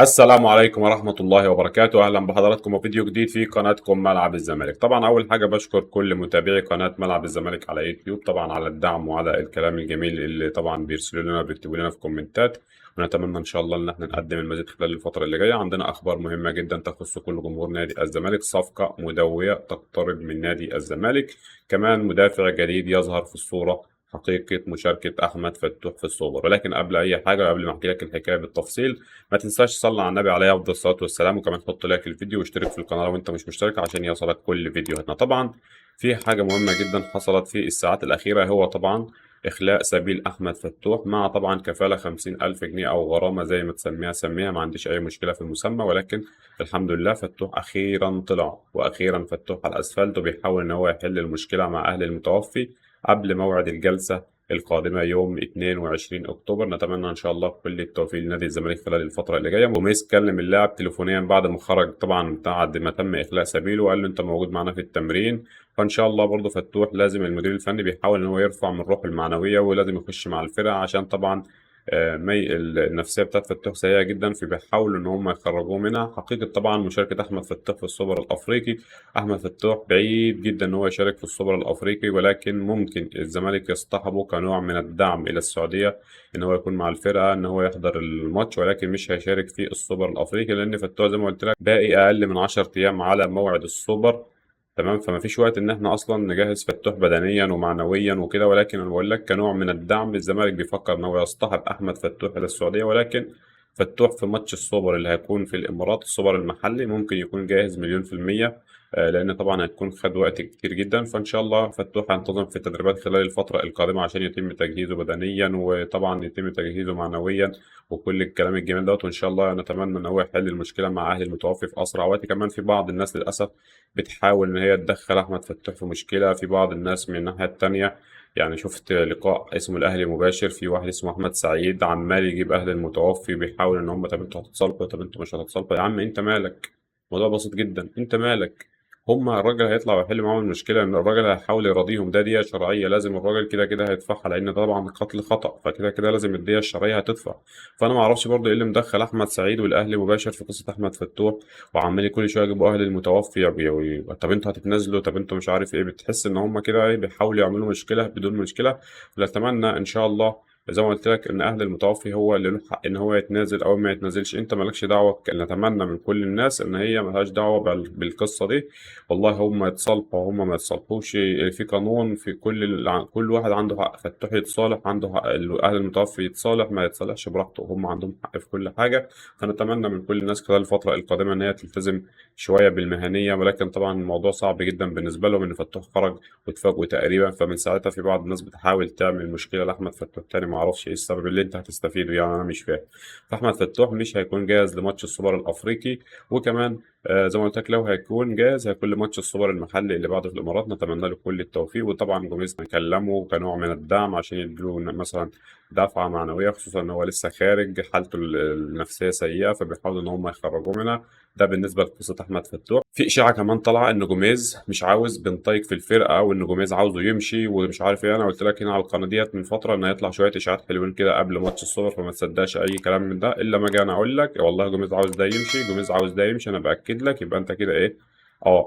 السلام عليكم ورحمة الله وبركاته. أهلا بحضراتكم وفيديو جديد في قناتكم ملعب الزمالك. طبعا أول حاجة بشكر كل متابعي قناة ملعب الزمالك على يوتيوب طبعا على الدعم وعلى الكلام الجميل اللي طبعا بيرسلوا لنا بيكتبوا لنا في كومنتات، ونتمنى إن شاء الله إن احنا نقدم المزيد خلال الفترة اللي جاية. عندنا أخبار مهمة جدا تخص كل جمهور نادي الزمالك، صفقة مدوية تقترب من نادي الزمالك، كمان مدافع جديد يظهر في الصورة، حقيقة مشاركة أحمد فتوح في السوبر. ولكن قبل أي حاجة وقبل ما أحكي لك الحكاية بالتفصيل، ما تنساش تصلي على النبي عليه افضل الصلاه والسلام، وكمان حط لايك الفيديو واشترك في القناه لو انت مش مشترك عشان يوصلك كل فيديوهاتنا. طبعا في حاجه مهمه جدا حصلت في الساعات الاخيره، هو طبعا اخلاء سبيل احمد فتوح مع طبعا كفاله 50,000 جنيه او غرامه زي ما تسميها سميها، ما عنديش اي مشكله في المسمى. ولكن الحمد لله فتوح اخيرا طلع، واخيرا فتوح على الاسفلت وبيحاول ان هو يحل المشكله مع اهل المتوفي قبل موعد الجلسه القادمة يوم 22 أكتوبر. نتمنى إن شاء الله كل التوفيق لنادي الزمالك خلال الفترة اللي جاية. وميس كلم اللاعب تليفونيا بعد ما خرج طبعا بعد ما تم إخلاء سبيله، وقال له أنت موجود معانا في التمرين. فإن شاء الله برضه فتوح لازم المدير الفني بيحاول إن هو يرفع من روحه المعنوية، ولازم يخش مع الفرقة عشان طبعا النفسية بتاعت فتوح سيئة جدا، فبيحاولوا إن هم يخرجوه منها. حقيقة طبعا مشاركة أحمد فتوح في السوبر الأفريقي، أحمد فتوح بعيد جدا إن هو يشارك في السوبر الأفريقي، ولكن ممكن الزمالك يصطحبه كنوع من الدعم إلى السعودية، إن هو يكون مع الفرقة، إن هو يحضر الماتش، ولكن مش هيشارك في السوبر الأفريقي لأن فتوح زي ما قلت لك باقي أقل من 10 أيام على موعد السوبر. تمام، فما فيش وقت ان احنا اصلا نجهز فتوح بدنيا ومعنويا وكده. ولكن انا بقول لك كنوع من الدعم الزمالك بيفكر ان هو يصطحب احمد فتوح الى السعوديه، ولكن فتوح في ماتش السوبر اللي هيكون في الامارات، السوبر المحلي، ممكن يكون جاهز مليون في المية. لان طبعا هتكون خد وقت كتير جدا. فان شاء الله فتوح هينتظم في التدريبات خلال الفتره القادمه عشان يتم تجهيزه بدنيا، وطبعا يتم تجهيزه معنويا وكل الكلام الجميل دوت. وان شاء الله نتمنى ان هو يحل المشكله مع اهل المتوفي في اسرع وقت. كمان في بعض الناس للاسف بتحاول إن هي تدخل أحمد فتوح في مشكلة، في بعض الناس من الناحية التانية. يعني شفت لقاء اسمه الأهلي مباشر، في واحد اسمه أحمد سعيد عمال يجيب أهل المتوفي، بيحاول إن هم طب أنتوا هتتصالحوا، طب أنتوا مش هتتصالحوا. يا عم أنت مالك؟ الموضوع بسيط جدا، أنت مالك؟ هما الراجل هيطلع ويحل معاهم المشكلة، إن الراجل هيحاول يراضيهم، ده دية شرعية لازم الراجل كده كده هيدفعها، لأن ده طبعا قتل خطأ، فكده كده لازم الدية الشرعية هتدفع. فأنا معرفش برضه إيه اللي مدخل أحمد سعيد والأهلي مباشر في قصة أحمد فتوح، وعمال كل شويه يجيبوا اهل المتوفي طب انتوا هتتنازلوا، طب انتوا مش عارف ايه. بتحس ان هم كده ايه بيحاولوا يعملوا مشكله بدون مشكله. نتمنى ان شاء الله زي ما قلت لك ان اهل المتوفي هو اللي له حق ان هو يتنازل او ما يتنازلش، انت مالكش دعوه. نتمنى من كل الناس ان هي ملهاش دعوه بالقصه دي. والله هم يتصالحوا هم ما يتصالحوش، في قانون، في كل واحد عنده حق. فتوح يتصالح عنده حق، اهل المتوفي يتصالح ما يتصالحش براحته، هم عندهم حق في كل حاجه. فنتمنى من كل الناس خلال الفترة القادمة إن هي تلتزم شوية بالمهنية. ولكن طبعا الموضوع صعب جدا بالنسبة لهم إن فتوح خرج واتفاجئوا تقريبا، فمن ساعتها في بعض الناس بتحاول تعمل مشكلة لأحمد فتوح تاني. معرفش إيه السبب اللي أنت هتستفيده، يعني أنا مش فاهم. فأحمد فتوح مش هيكون جاهز لماتش السوبر الأفريقي، وكمان زي ما قلت لك لو هيكون جاهز هيكون لماتش السوبر المحلي اللي بعده في الإمارات. نتمنى له كل التوفيق. وطبعا جوميز نكلمه كنوع من الدعم عشان يديله مثلا دفعة معنوية، خصوصا إن هو لسه خارج حالته النفسية سيئة، فبيحاولوا إن هم يخرجوه منها. ده بالنسبة لقصة أحمد فتوح. في إشاعة كمان طالعة إن جوميز مش عاوز بن طايق في الفرقة، وإن جوميز عاوزه يمشي ومش عارف إيه. أنا قلت لك هنا على القناة ديت من فترة إن هيطلع شوية إشاعات حلوين كده قبل ماتش السوبر، فما تصدقش أي كلام من ده إلا ما أجي أنا أقول لك والله جوميز عاوز ده يمشي، جوميز عاوز ده يمشي، أنا بأكد لك. يبقى أنت كده إيه؟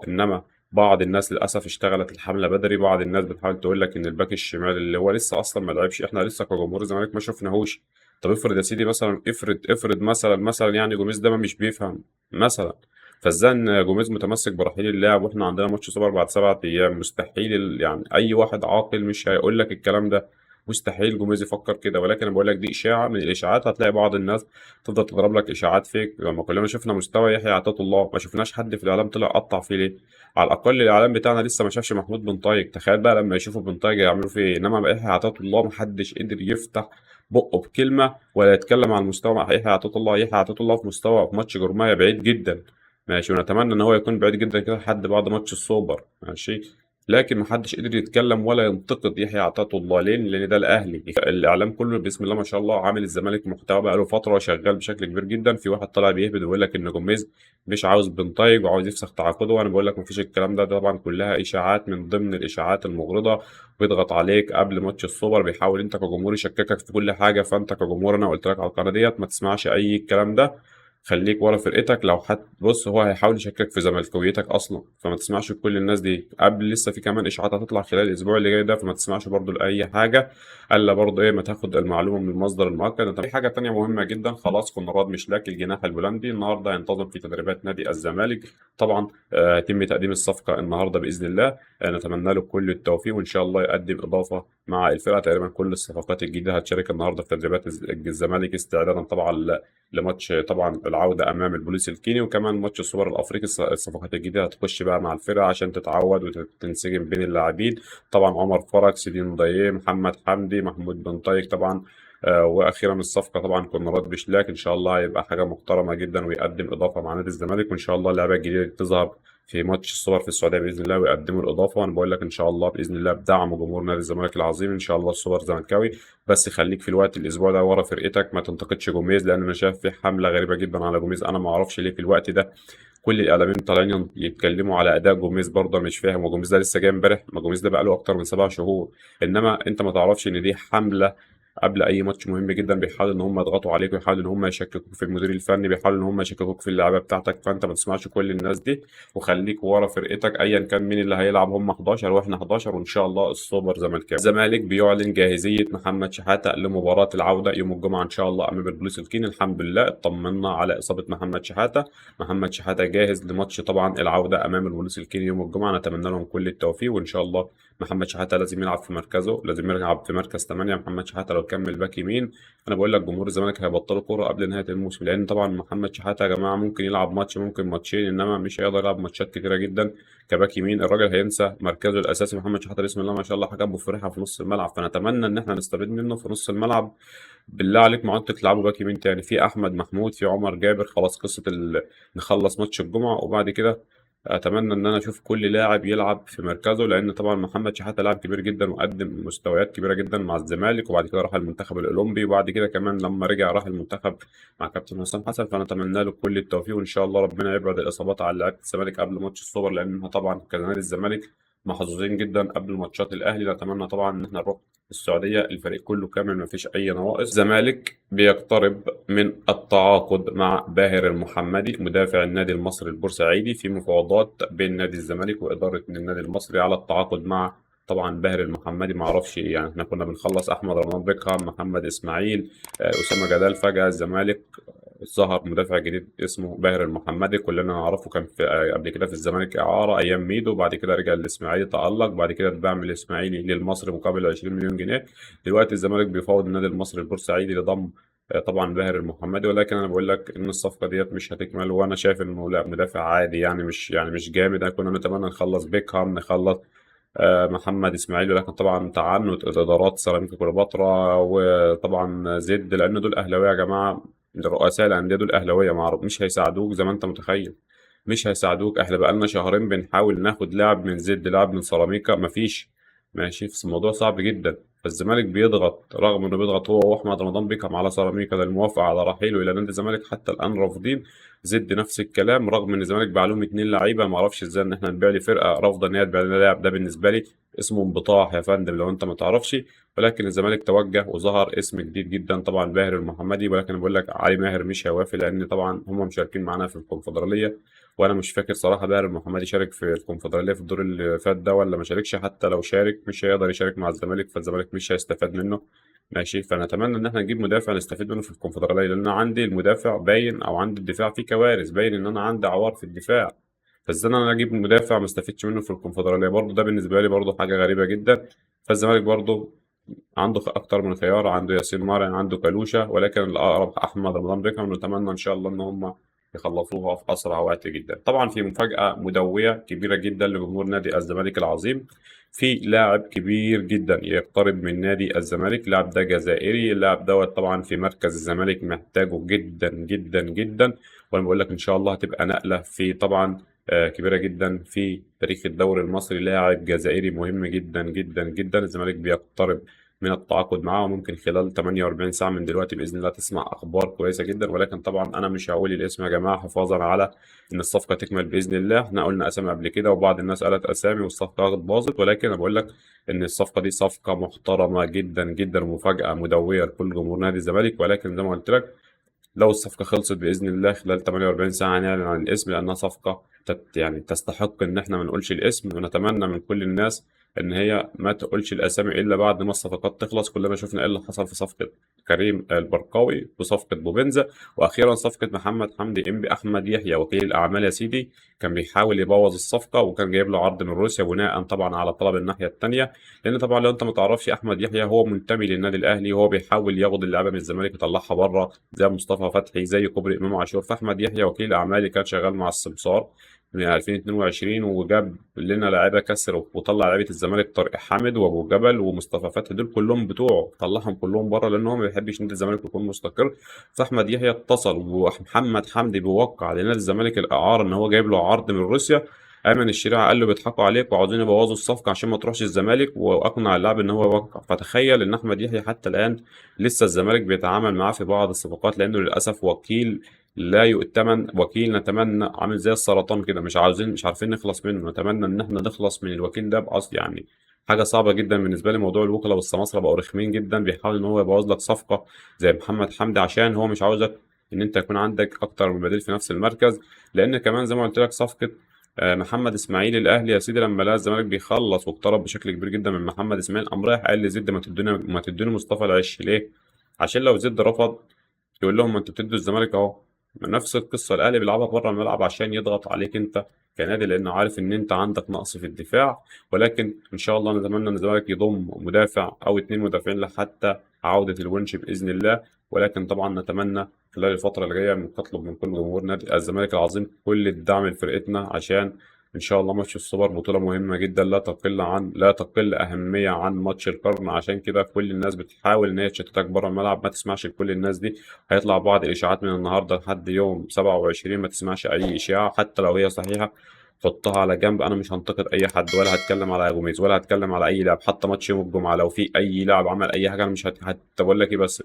إنما بعض الناس للاسف اشتغلت الحمله بدري. بعض الناس بتحاول تقول لك ان الباك الشمال اللي هو لسه اصلا ما لعبش، احنا لسه كجمهور الزمالك ما شفناهوش. طب افرض يا سيدي مثلا، افرض مثلا يعني جوميز ده ما مش بيفهم مثلا، فازاي ان جوميز متمسك برحيل اللاعب واحنا عندنا ماتش سوبر بعد 7 ايام؟ مستحيل يعني اي واحد عاقل مش هيقول لك الكلام ده، مستحيل جوميز يفكر كده. ولكن انا بقول لك دي اشاعه من الاشاعات. هتلاقي بعض الناس تفضل تضرب لك اشاعات فيك. لما كلنا شفنا مستوى يحيى عطية الله، ما شفناش حد في الاعلام طلع قطع فيه ليه؟ على الاقل الاعلام بتاعنا لسه ما شافش محمود بن طايق، تخيل بقى لما يشوفوا بن طايق يعملوا فيه ايه. انما بقى يحيى عطية الله محدش قدر يفتح بقه بكلمه ولا يتكلم عن مستوى مع يحيى عطية الله. يحيى عطية الله في مستوى في ماتش جرماية بعيد جدا، ماشي، ونتمنى ان هو يكون بعيد جدا كده لحد بعد ماتش السوبر، ماشي. لكن محدش قدر يتكلم ولا ينتقد يحيى عطية الله. ليه؟ لان ده الاهلي. الاعلام كله بسم الله ما شاء الله عامل الزمالك محتوى بقاله فتره شغال بشكل كبير جدا. في واحد طالع بيهبد ويقول لك ان جوميز مش عاوز بن طايق وعاوز يفسخ تعاقده، وانا بقول لك مفيش الكلام ده. ده طبعا كلها اشاعات من ضمن الاشاعات المغرضه، بيضغط عليك قبل ماتش السوبر، بيحاول انت كجمهور يشككك في كل حاجه. فانت كجمهور انا قلت لك على القناه ديت ما تسمعش اي الكلام ده. خليك ورا فرقتك. لو حد بص هو هيحاول يشكك في زملكاويتك اصلا، فما تسمعش لكل الناس دي. قبل لسه في كمان اشاعات هتطلع خلال الاسبوع اللي جاي ده، فما تسمعش برضو لاي حاجه الا برضو ايه، ما تاخد المعلومه من المصدر المؤكد. انت في حاجه تانية مهمه جدا، خلاص كونراد مشلاك الجناح البولندي النهارده هينتظم في تدريبات نادي الزمالك. طبعا هيتم تقديم الصفقه النهارده باذن الله. نتمنى له كل التوفيق وان شاء الله يقدم اضافه مع الفرقه. تقريبا كل الصفقات الجديده هتشارك النهارده في تدريبات الزمالك استعدادا طبعا لماتش طبعا العودة أمام البوليس الكيني، وكمان ماتش السوبر الأفريقي. الصفقات الجديدة هتخش بقى مع الفرقة عشان تتعود وتنسجم بين اللاعبين. طبعا عمر فرج، سيدين ضاييه، محمد حمدي، محمود بن طايق طبعا. واخيرا الصفقه طبعا كونراد بشلاك، ان شاء الله هيبقى حاجه محترمه جدا ويقدم اضافه مع نادي الزمالك، وان شاء الله اللعيبه الجديده تظهر في ماتش السوبر في السعوديه باذن الله ويقدموا الاضافه. وانا بقول لك ان شاء الله باذن الله بدعم جمهور نادي الزمالك العظيم ان شاء الله السوبر زملكاوي. بس خليك في الوقت الاسبوع ده ورا فرقتك، ما تنتقدش جوميز، لان انا شايف في حمله غريبه جدا على جوميز. انا ما اعرفش ليه في الوقت ده كل الاعلاميين طالعين يتكلموا على اداء جوميز. برضه مش فاهم، وجوميز ده لسه جاي امبارح؟ ما جوميز ده بقى له اكتر من 7 شهور. انما انت ما تعرفش ان دي حمله قبل اي ماتش مهم جدا، بيحاولوا ان هم يضغطوا عليك ويحاولوا ان هم يشككوك في المدير الفني، بيحاولوا ان هم يشككوك في اللعيبه بتاعتك. فانت ما تسمعش كل الناس دي، وخليك ورا فرقتك ايا كان مين اللي هيلعب. هم 11 واحنا 11، وان شاء الله السوبر زملكاوي. الزمالك بيعلن جاهزيه محمد شحاته لمباراه العوده يوم الجمعه ان شاء الله امام البوليس الكيني. الحمد لله اطمنا على اصابه محمد شحاته. محمد شحاته جاهز لماتش طبعا العوده امام البوليس الكيني يوم الجمعه. نتمنى لهم كل التوفيق وان شاء الله محمد شحاته لازم يلعب في مركزه، لازم يلعب في مركز 8. محمد شحاته لو كمل باك يمين، انا بقول لك جمهور الزمالك هيبطلوا كوره قبل نهايه الموسم، لان طبعا محمد شحاته يا جماعه ممكن يلعب ماتش ممكن ماتشين، انما مش هيقدر يلعب ماتشات كتيره جدا كباك يمين. الراجل هينسى مركزه الاساسي. محمد شحاته بسم الله ما شاء الله حاجه مفرحه في نص الملعب، فنتمنى ان احنا نستفيد منه في نص الملعب. بالله عليك ما عدت تلعبوا باك يمين تاني. في احمد محمود، في عمر جابر، خلاص قصه نخلص ماتش الجمعه وبعد كده اتمنى ان انا اشوف كل لاعب يلعب في مركزه، لان طبعا محمد شحاته لاعب كبير جدا وقدم مستويات كبيره جدا مع الزمالك، وبعد كده راح المنتخب الاولمبي، وبعد كده كمان لما رجع راح المنتخب مع كابتن حسام حسن. فنتمنى له كل التوفيق وان شاء الله ربنا يبعد الاصابات عن لعيبه الزمالك قبل ماتش السوبر، لانها طبعا كنادي الزمالك محظوظين جدا قبل ماتشات الاهلي. نتمنى طبعا ان احنا نروح السعوديه الفريق كله كامل ما فيش اي نواقص. الزمالك بيقترب من التعاقد مع باهر المحمدي مدافع النادي المصري البورسعيدي، في مفاوضات بين نادي الزمالك واداره النادي المصري على التعاقد مع طبعا باهر المحمدي. ما اعرفش يعني، احنا كنا بنخلص احمد رمضان بيكهام، محمد اسماعيل، اسامه جلال، فجاه الزمالك ظهر مدافع جديد اسمه باهر المحمدي. كلنا نعرفه، كان في قبل كده في الزمالك اعاره ايام ميدو، بعد كده رجع للاسماعيلي تالق، بعد كده اتباع من الاسماعيلي للمصري مقابل 20 مليون جنيه. دلوقتي الزمالك بيفاوض النادي المصري البورسعيدي لضم طبعا باهر المحمدي، ولكن انا بقول لك ان الصفقه ديت مش هتكمل، وانا شايف انه لا، مدافع عادي يعني، مش جامد. كنا نتمنى نخلص بيكهام، نخلص محمد اسماعيل، ولكن طبعا تعنت ادارات سيراميكا كليوباترا وطبعا زد، لان دول اهلاويه يا جماعه. رؤساء الانديه دول اهلاويه، معروف مش هيساعدوك زي ما انت متخيل، مش هيساعدوك. احنا بقالنا شهرين بنحاول ناخد لاعب من زد، لاعب من سيراميكا، مفيش. ماشي، في الموضوع صعب جدا. فالزمالك بيضغط، رغم انه بيضغط هو واحمد رمضان بيكهام على سيراميكا للموافقه على رحيله الى نادي الزمالك، حتى الان رافضين. زد نفس الكلام، رغم ان الزمالك باع لهم 2 لعيبه. ما اعرفش ازاي ان احنا نبيع لي فرقه رافضه ان هي تبيع لنا لاعب. ده بالنسبه لي اسمه انبطاح يا فندم لو انت ما تعرفش. ولكن الزمالك توجه وظهر اسم جديد جدا طبعا باهر المحمدي، ولكن بقول لك علي ماهر مش هيوافق، لان طبعا هم مشاركين معانا في الكونفدراليه، وانا مش فاكر صراحه باهر المحمدي شارك في الكونفدراليه في الدور اللي فات ده ولا ما شاركش. حتى لو شارك مش هيقدر يشارك مع الزمالك، فالزمالك مش هيستفاد منه. ماشي، فنتمنى ان احنا نجيب مدافع نستفيد منه في الكونفدراليه، لان انا عندي المدافع باين، او عندي الدفاع فيه كوارث، باين ان انا عندي عوار في الدفاع. فازاي انا اجيب مدافع ما استفدش منه في الكونفدراليه؟ برضه ده بالنسبه لي برضه حاجه غريبه جدا. فالزمالك برضه عنده اكتر من خيار، عنده ياسين مارن، عنده كالوشا، ولكن الاقرب احمد رمضان بيكهام. نتمنى ان شاء الله ان هم يخلصوها في اسرع وقت جدا. طبعا في مفاجاه مدويه كبيره جدا لجمهور نادي الزمالك العظيم، في لاعب كبير جدا يقترب من نادي الزمالك. اللاعب ده جزائري، اللاعب دوت طبعا في مركز الزمالك محتاجه جدا جدا جدا، وانا بقول لك ان شاء الله هتبقى نقله في طبعا كبيره جدا في تاريخ الدوري المصري. لاعب جزائري مهم جدا جدا جدا، الزمالك بيقترب من التعاقد معاه، وممكن خلال 48 ساعة من دلوقتي بإذن الله تسمع أخبار كويسة جدا. ولكن طبعا أنا مش هقول الاسم يا جماعة حفاظا على إن الصفقة تكمل بإذن الله. إحنا قلنا أسامي قبل كده وبعض الناس قالت أسامي والصفقة باظت، ولكن أنا بقول لك إن الصفقة دي صفقة محترمة جدا جدا ومفاجأة مدوية لكل جمهور نادي الزمالك. ولكن زي ما قلت لك لو الصفقة خلصت بإذن الله خلال 48 ساعة هنعلن عن الاسم، لأنها صفقة يعني تستحق إن إحنا ما نقولش الاسم، ونتمنى من كل الناس إن هي ما تقولش الأسامي إلا بعد ما الصفقات تخلص. كلنا شفنا إيه اللي حصل في صفقة كريم البرقاوي وصفقة بوبنزا، وأخيرا صفقة محمد حمدي إنبي. أحمد يحيى وكيل الأعمال يا سيدي كان بيحاول يبوظ الصفقة، وكان جايب له عرض من روسيا بناء طبعا على طلب الناحية التانية، لأن طبعا لو أنت ما تعرفش أحمد يحيى هو منتمي للنادي الأهلي، وهو بيحاول ياخد اللعيبة من الزمالك يطلعها بره زي مصطفى فتحي زي كوبري إمام عاشور. فأحمد يحيى وكيل أعمال اللي كان شغال مع السمسار من 2022، وجاب لنا لعيبه كسر وطلع لعيبه الزمالك طارق حامد وابو جبل ومصطفى فتحي، دول كلهم بتوعه طلعهم كلهم بره لان هو ما بيحبش نادي الزمالك يكون مستقر. فاحمد يحيى اتصل ومحمد حمدي بيوقع لنادي الزمالك الاعاره ان هو جايب له عرض من روسيا. ايمن الشريعه قال له بيضحكوا عليك وعاوزين يبوظوا الصفقه عشان ما تروحش الزمالك، واقنع اللاعب ان هو يوقع. فتخيل ان احمد يحيى حتى الان لسه الزمالك بيتعامل معاه في بعض الصفقات، لانه للاسف وكيل لا يؤتمن، وكيل نتمنى عامل زي السرطان كده مش عارفين نخلص منه. نتمنى ان احنا نخلص من الوكيل ده بأصل يعني. حاجه صعبه جدا بالنسبه لي موضوع الوكلاء والسماسره، بقوا رخمين جدا، بيحاول ان هو يبوظ لك صفقه زي محمد حمدي عشان هو مش عاوزك ان انت يكون عندك اكتر من بديل في نفس المركز. لان كمان زي ما قلت لك صفقه محمد اسماعيل الاهلي يا سيدي لما لقى الزمالك بيخلص واقترب بشكل كبير جدا من محمد اسماعيل، قام رايح قال لزيد ما تدوني مصطفى العش ليه؟ عشان لو زيد رفض يقول لهم ما انتوا بتدوا الزمالك اهو. نفس القصه الاهلي بيلعبها بره الملعب عشان يضغط عليك انت كنادي، لانه عارف ان انت عندك نقص في الدفاع. ولكن ان شاء الله نتمنى ان الزمالك يضم مدافع او اتنين مدافعين لحتى عوده الونش باذن الله. ولكن طبعا نتمنى خلال الفتره اللي جايه نطلب من كل جمهور نادي الزمالك العظيم كل الدعم لفرقتنا، عشان ان شاء الله ماتش السوبر بطولة مهمة جدا لا تقل أهمية عن ماتش القرن. عشان كده كل الناس بتحاول ان هي تشتتك بره الملعب، ما تسمعش لكل الناس دي. هيطلع بعض الإشاعات من النهارده لحد يوم 27، ما تسمعش أي إشاعة حتى لو هي صحيحة، حطها على جنب. أنا مش هنتقد أي حد، ولا هتكلم على جوميز، ولا هتكلم على أي لاعب. حتى ماتش يوم الجمعة لو في أي لاعب عمل أي حاجة أنا مش بقول لك إيه بس،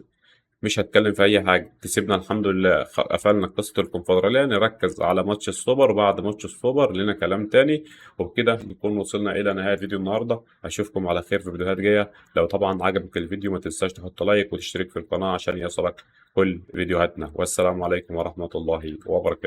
مش هتكلم في اي حاجه. كسبنا الحمد لله، قفلنا قصه الكونفدراليه، نركز على ماتش السوبر، وبعد ماتش السوبر لنا كلام تاني. وبكده نكون وصلنا الى نهايه فيديو النهارده. اشوفكم على خير في فيديوهات جايه. لو طبعا عجبك الفيديو ما تنساش تحط لايك وتشترك في القناه عشان يصلك كل فيديوهاتنا. والسلام عليكم ورحمه الله وبركاته.